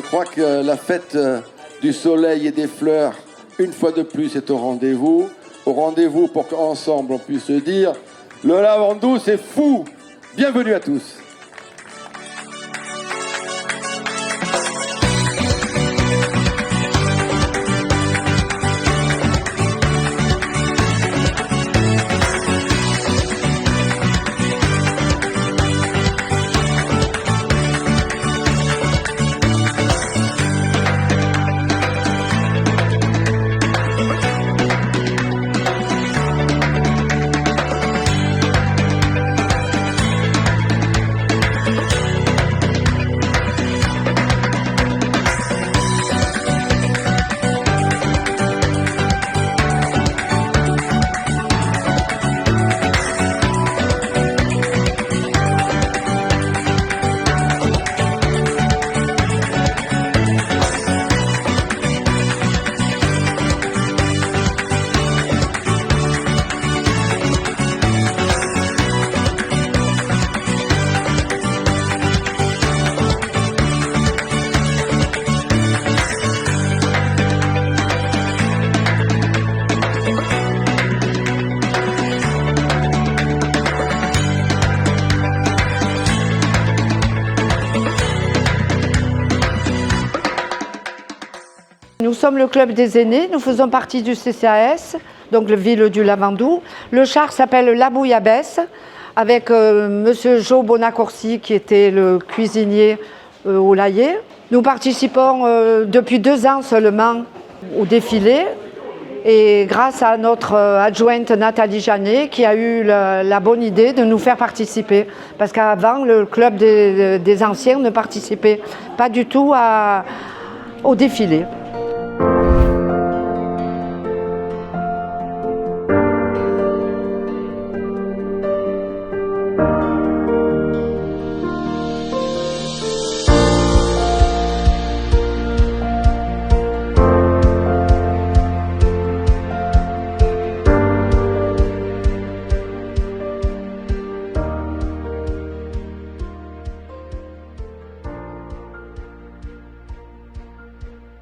crois que la fête du soleil et des fleurs, une fois de plus, est au rendez-vous. Au rendez-vous pour qu'ensemble on puisse se dire « Le Lavandou, c'est fou !» Bienvenue à tous. Nous sommes le club des aînés, nous faisons partie du CCAS, donc la ville du Lavandou. Le char s'appelle La Bouillabaisse, avec monsieur Jo Bonacorsi qui était le cuisinier au Laillé. Nous participons depuis 2 ans seulement au défilé, et grâce à notre adjointe Nathalie Janet qui a eu la bonne idée de nous faire participer. Parce qu'avant, le club des anciens ne participait pas du tout au défilé.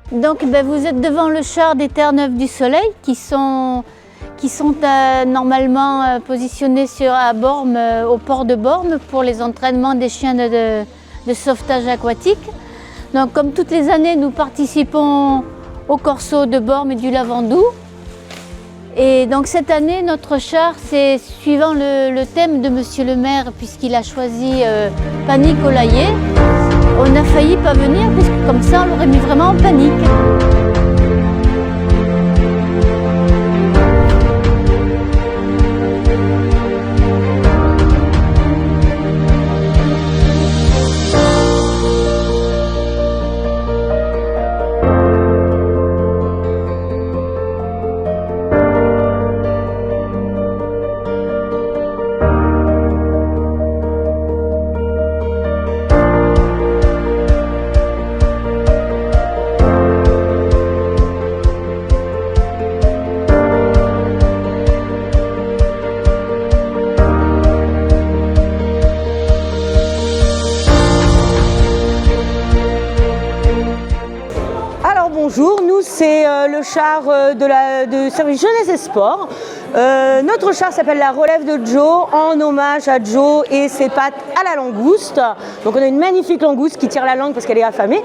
Donc vous êtes devant le char des Terre-Neuve du Soleil qui sont normalement positionnés à Bormes, au port de Bormes pour les entraînements des chiens de sauvetage aquatique. Donc comme toutes les années, nous participons au Corso de Bormes et du Lavandou. Et donc cette année, notre char, c'est suivant le thème de Monsieur le maire, puisqu'il a choisi Panique au Laillé. On a failli pas venir, puisque comme ça, on l'aurait mis vraiment en panique. Bonjour, nous c'est le char de service jeunesse et sport. Notre char s'appelle la relève de Joe en hommage à Joe et ses pattes à la langouste. Donc on a une magnifique langouste qui tire la langue parce qu'elle est affamée.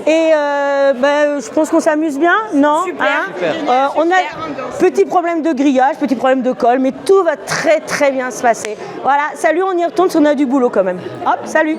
Et je pense qu'on s'amuse bien, non? Super, hein, on a petit problème de grillage, petit problème de colle, mais tout va très très bien se passer. Voilà, salut, on y retourne si on a du boulot quand même. Hop, salut.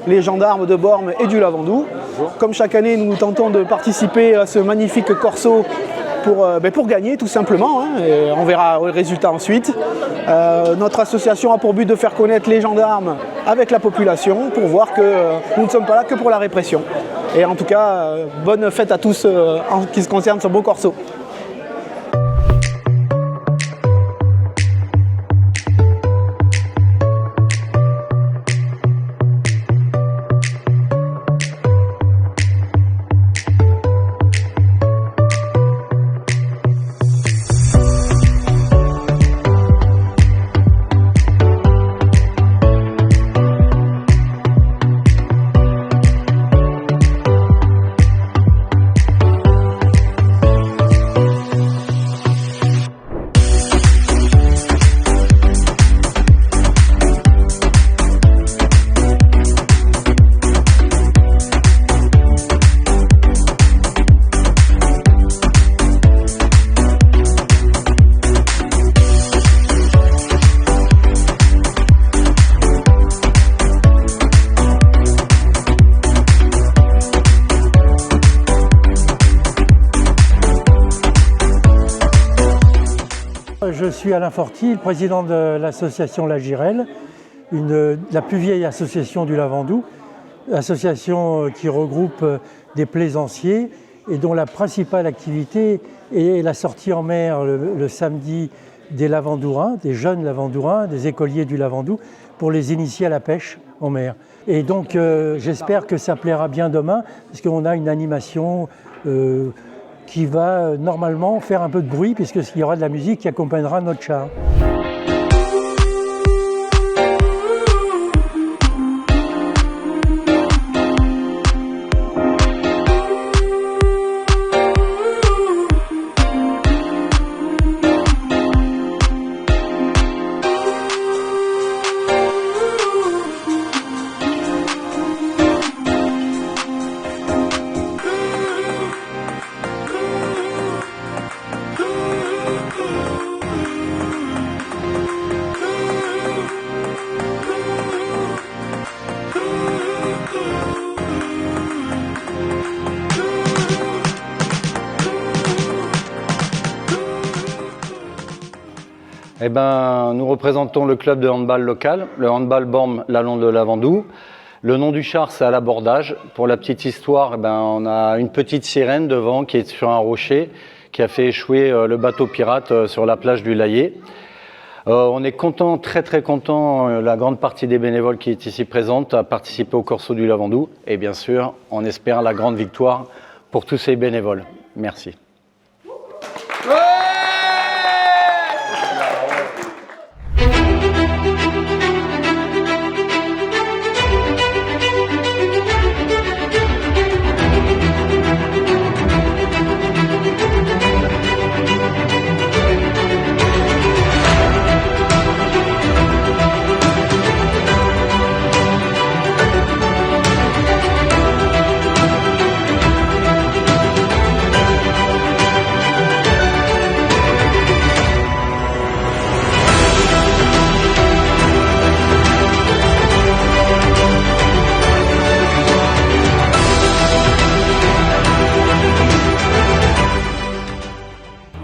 les gendarmes de Bormes et du Lavandou. Comme chaque année, nous tentons de participer à ce magnifique corso pour gagner tout simplement, hein, et on verra le résultat ensuite. Notre association a pour but de faire connaître les gendarmes avec la population pour voir que nous ne sommes pas là que pour la répression. Et en tout cas, bonne fête à tous en ce qui se concerne ce beau corso. Je suis Alain Forti, le président de l'association La Girelle, la plus vieille association du Lavandou, association qui regroupe des plaisanciers et dont la principale activité est la sortie en mer le samedi des lavandourins, des jeunes lavandourins, des écoliers du Lavandou, pour les initier à la pêche en mer. Et donc j'espère que ça plaira bien demain, parce qu'on a une animation qui va normalement faire un peu de bruit, puisqu'il y aura de la musique qui accompagnera notre char. Eh ben, nous représentons le club de handball local, le handball Bormes Lalonde de Lavandou. Le nom du char, c'est à l'abordage. Pour la petite histoire, eh ben, on a une petite sirène devant qui est sur un rocher qui a fait échouer le bateau pirate sur la plage du Layet. On est content, très très content, la grande partie des bénévoles qui est ici présente à participer au Corso du Lavandou. Et bien sûr, on espère la grande victoire pour tous ces bénévoles. Merci.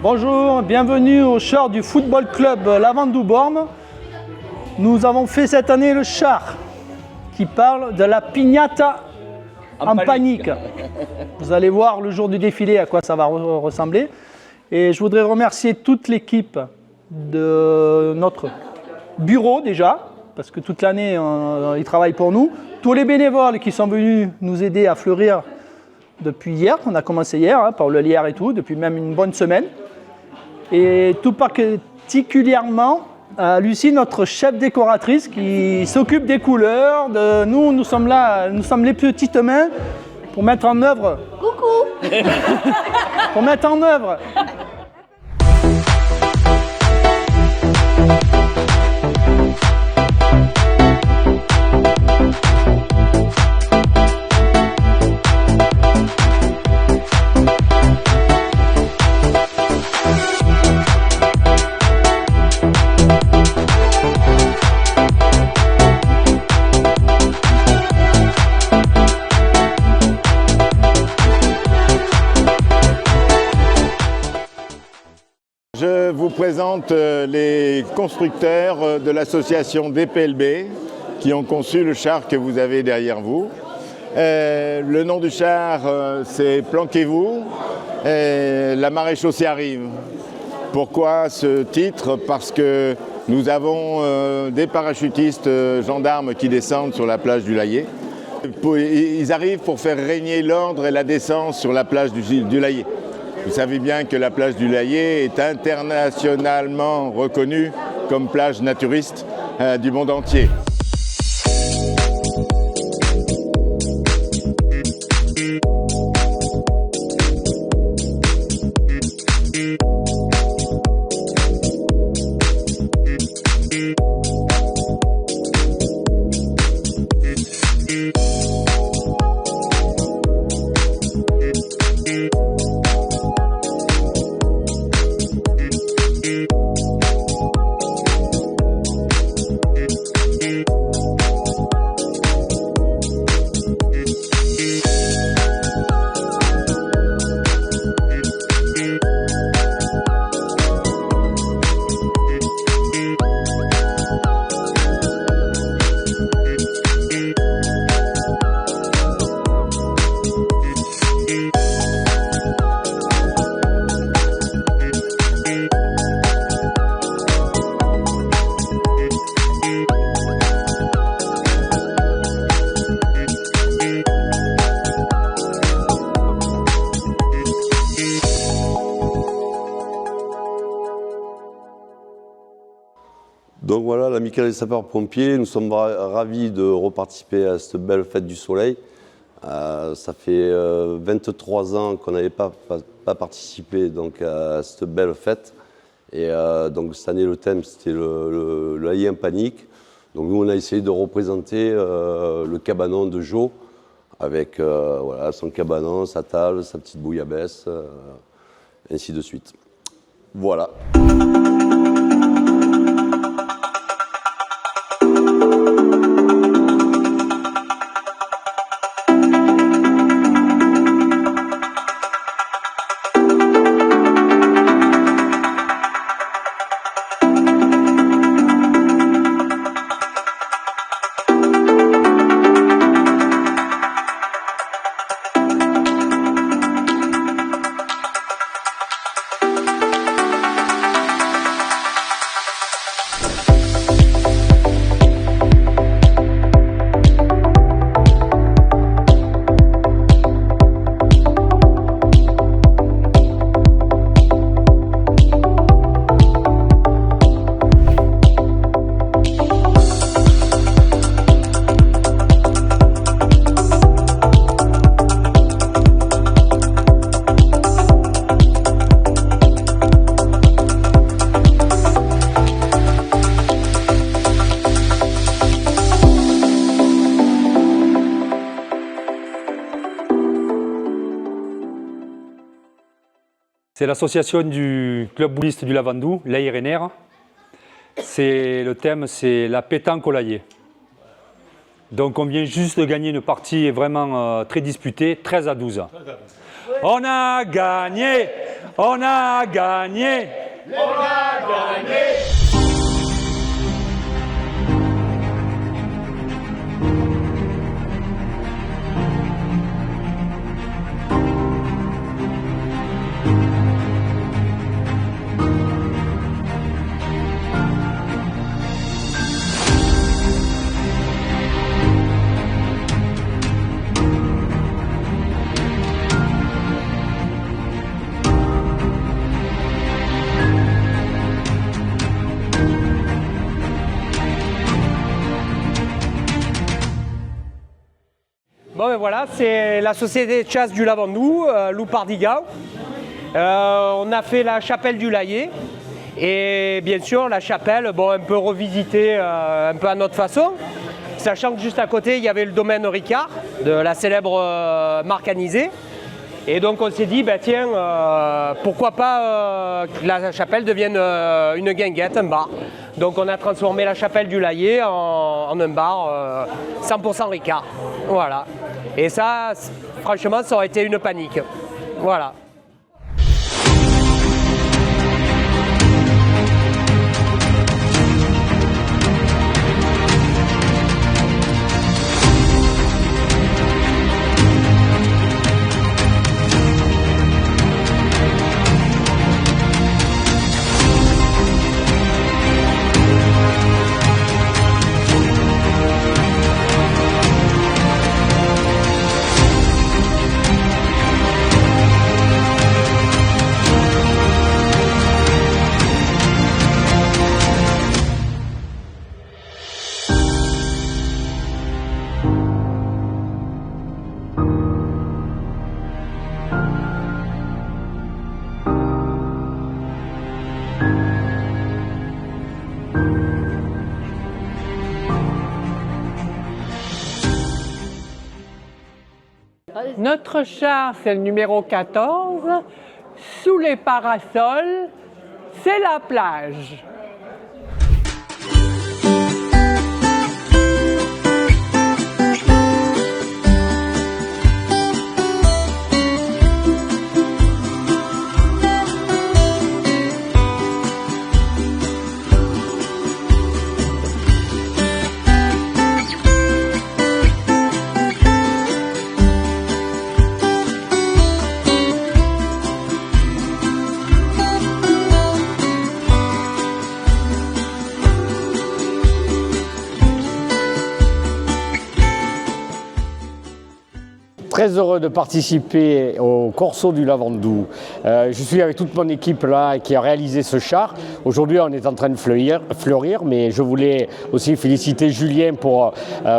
Bonjour, bienvenue au char du football club Lavandou Bormes. Nous avons fait cette année le char qui parle de la piñata en panique. Vous allez voir le jour du défilé à quoi ça va ressembler. Et je voudrais remercier toute l'équipe de notre bureau déjà, parce que toute l'année ils travaillent pour nous. Tous les bénévoles qui sont venus nous aider à fleurir depuis hier, on a commencé hier, par le lierre et tout, depuis même une bonne semaine. Et tout particulièrement à Lucie, notre chef décoratrice, qui s'occupe des couleurs. Nous sommes là, nous sommes les petites mains pour mettre en œuvre. Coucou. Pour mettre en œuvre. présente les constructeurs de l'association DPLB qui ont conçu le char que vous avez derrière vous. Le nom du char, c'est Planquez-vous, la marée chaussée arrive. Pourquoi ce titre? Parce que nous avons des parachutistes gendarmes qui descendent sur la plage du Layet. Ils arrivent pour faire régner l'ordre et la décence sur la plage du Layet. Vous savez bien que la plage du Layet est internationalement reconnue comme plage naturiste du monde entier. Donc voilà, l'Amicale des sapeurs-pompiers, nous sommes ravis de reparticiper à cette belle fête du soleil. Ça fait 23 ans qu'on n'avait pas participé donc, à cette belle fête. Et donc cette année, le thème, c'était le Layet en panique. Donc nous, on a essayé de représenter le cabanon de Joe, avec voilà, son cabanon, sa table, sa petite bouillabaisse, ainsi de suite. Voilà. C'est l'association du club bouliste du Lavandou, l'AIRNR. Le thème, c'est la pétanque au Layet. Donc on vient juste de gagner une partie vraiment très disputée, 13-12. On a gagné! On a gagné! On a gagné! Bon ben voilà, c'est la société de chasse du Lavandou, Loupardiga. On a fait la chapelle du Layet. Et bien sûr, la chapelle, bon, un peu revisitée un peu à notre façon. Sachant que juste à côté, il y avait le domaine Ricard, de la célèbre marque Anisée. Et donc on s'est dit, ben, tiens, pourquoi pas que la chapelle devienne une guinguette, un bar. Donc on a transformé la chapelle du Layet en un bar 100% Ricard. Voilà. Et ça, franchement, ça aurait été une panique. Voilà. Notre char, c'est le numéro 14. Sous les parasols, c'est la plage. Très heureux de participer au Corso du Lavandou. Je suis avec toute mon équipe là qui a réalisé ce char. Aujourd'hui on est en train de fleurir, mais je voulais aussi féliciter Julien pour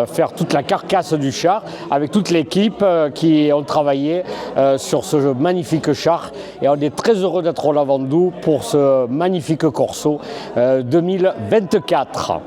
faire toute la carcasse du char avec toute l'équipe qui ont travaillé sur ce magnifique char. Et on est très heureux d'être au Lavandou pour ce magnifique Corso 2024.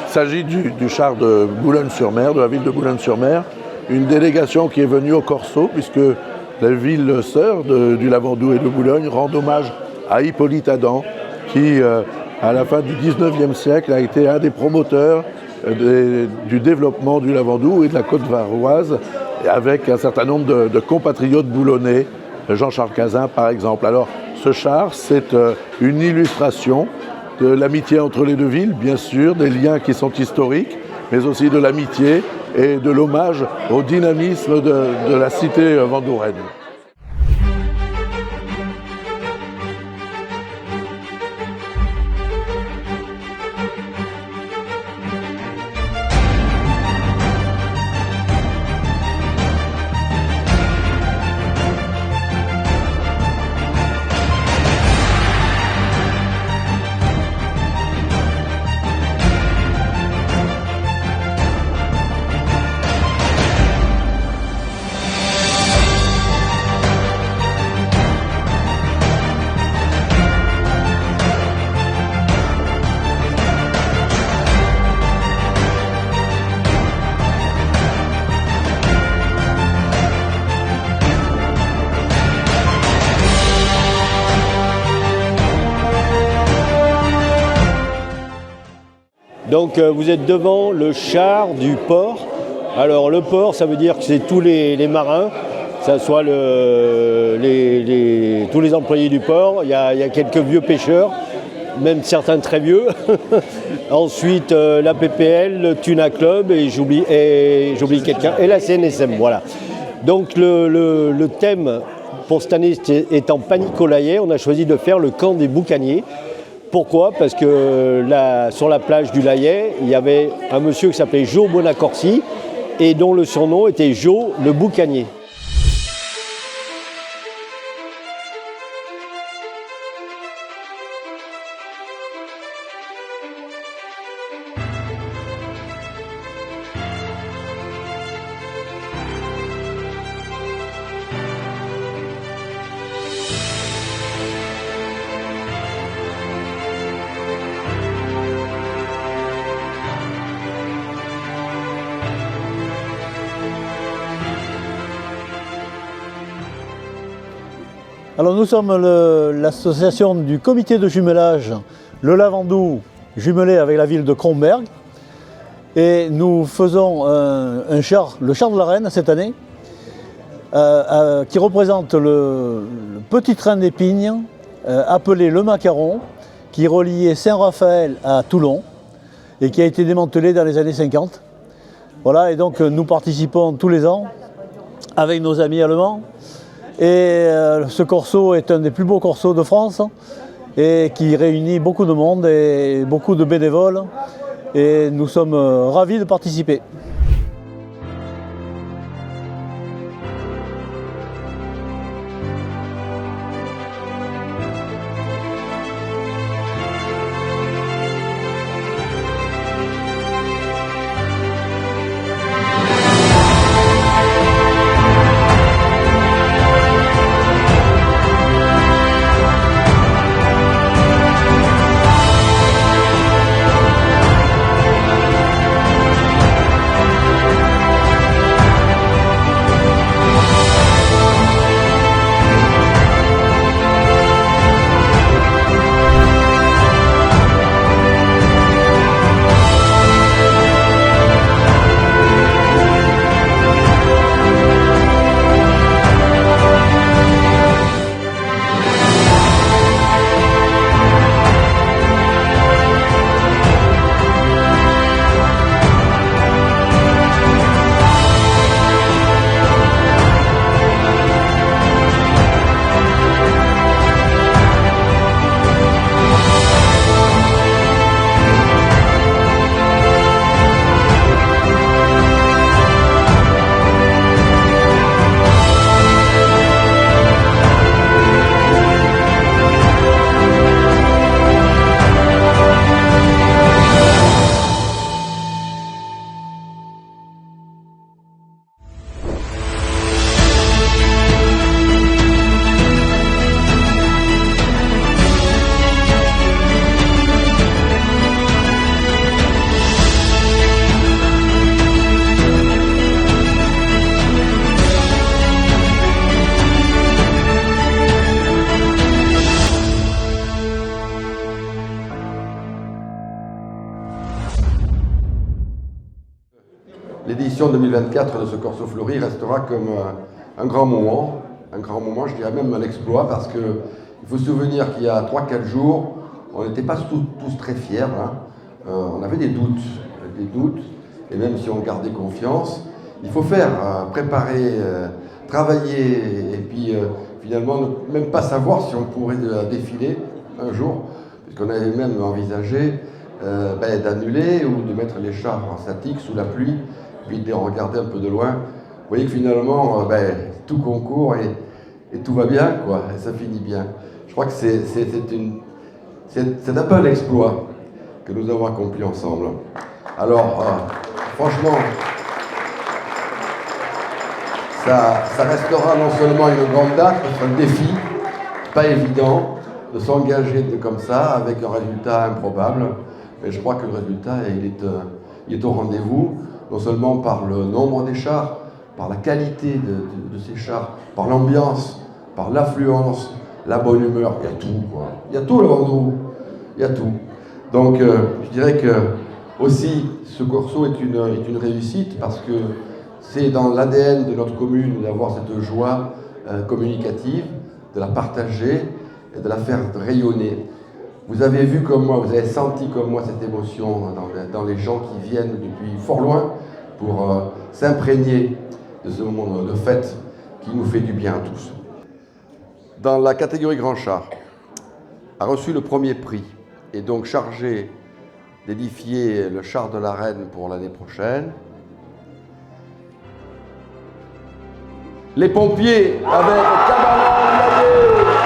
Il s'agit du char de Boulogne-sur-Mer, de la ville de Boulogne-sur-Mer, une délégation qui est venue au Corso, puisque la ville sœur du Lavandou et de Boulogne rend hommage à Hippolyte Adam, qui, à la fin du 19e siècle, a été un des promoteurs du développement du Lavandou et de la côte varoise, avec un certain nombre de compatriotes boulonnais, Jean-Charles Cazin par exemple. Alors, ce char, c'est une illustration de l'amitié entre les deux villes, bien sûr, des liens qui sont historiques, mais aussi de l'amitié et de l'hommage au dynamisme de la cité vendôraine. Donc vous êtes devant le char du port. Alors le port, ça veut dire que c'est tous les marins, que ce soit tous les employés du port. Il y a quelques vieux pêcheurs, même certains très vieux. Ensuite la PPL, le Tuna Club et j'oublie quelqu'un, et la CNSM, voilà. Donc le thème pour cette année étant Panique au Layet, on a choisi de faire le camp des boucaniers. Pourquoi ? Parce que sur la plage du Layet, il y avait un monsieur qui s'appelait Jo Bonacorsi et dont le surnom était Jo le Boucanier. Alors nous sommes l'association du comité de jumelage Le Lavandou, jumelé avec la ville de Cronberg. Et nous faisons le char de la Reine cette année, qui représente le petit train d'Épingle, appelé le Macaron, qui reliait Saint-Raphaël à Toulon. et qui a été démantelé dans les années 50. Voilà, et donc nous participons tous les ans avec nos amis allemands. Et ce corso est un des plus beaux corsos de France et qui réunit beaucoup de monde et beaucoup de bénévoles. Et nous sommes ravis de participer. L'édition 2024 de ce Corso Fleury restera comme un grand moment, je dirais même un exploit, parce qu'il faut se souvenir qu'il y a 3-4 jours, on n'était pas tous très fiers, hein. On avait des doutes, et même si on gardait confiance, il faut faire, préparer, travailler, et puis finalement ne même pas savoir si on pourrait défiler un jour, puisqu'on avait même envisagé d'annuler ou de mettre les chars en statique sous la pluie, puis de regarder un peu de loin. Vous voyez que finalement, tout concourt et tout va bien, quoi, et ça finit bien. Je crois que c'est un peu un exploit que nous avons accompli ensemble. Alors, franchement, ça restera non seulement une grande date, mais c'est un défi, pas évident, de s'engager comme ça, avec un résultat improbable. Mais je crois que le résultat, il est au rendez-vous, non seulement par le nombre des chars, par la qualité de ces chars, par l'ambiance, par l'affluence, la bonne humeur, il y a tout, quoi. Il y a tout le Vendoux, il y a tout. Donc je dirais que aussi ce corso est une réussite parce que c'est dans l'ADN de notre commune d'avoir cette joie communicative, de la partager et de la faire rayonner. Vous avez vu comme moi, vous avez senti comme moi cette émotion dans les gens qui viennent depuis fort loin pour s'imprégner de ce moment de fête qui nous fait du bien à tous. Dans la catégorie Grand Char, a reçu le premier prix et donc chargé d'édifier le char de la Reine pour l'année prochaine. Les pompiers avec le cabanon Layé.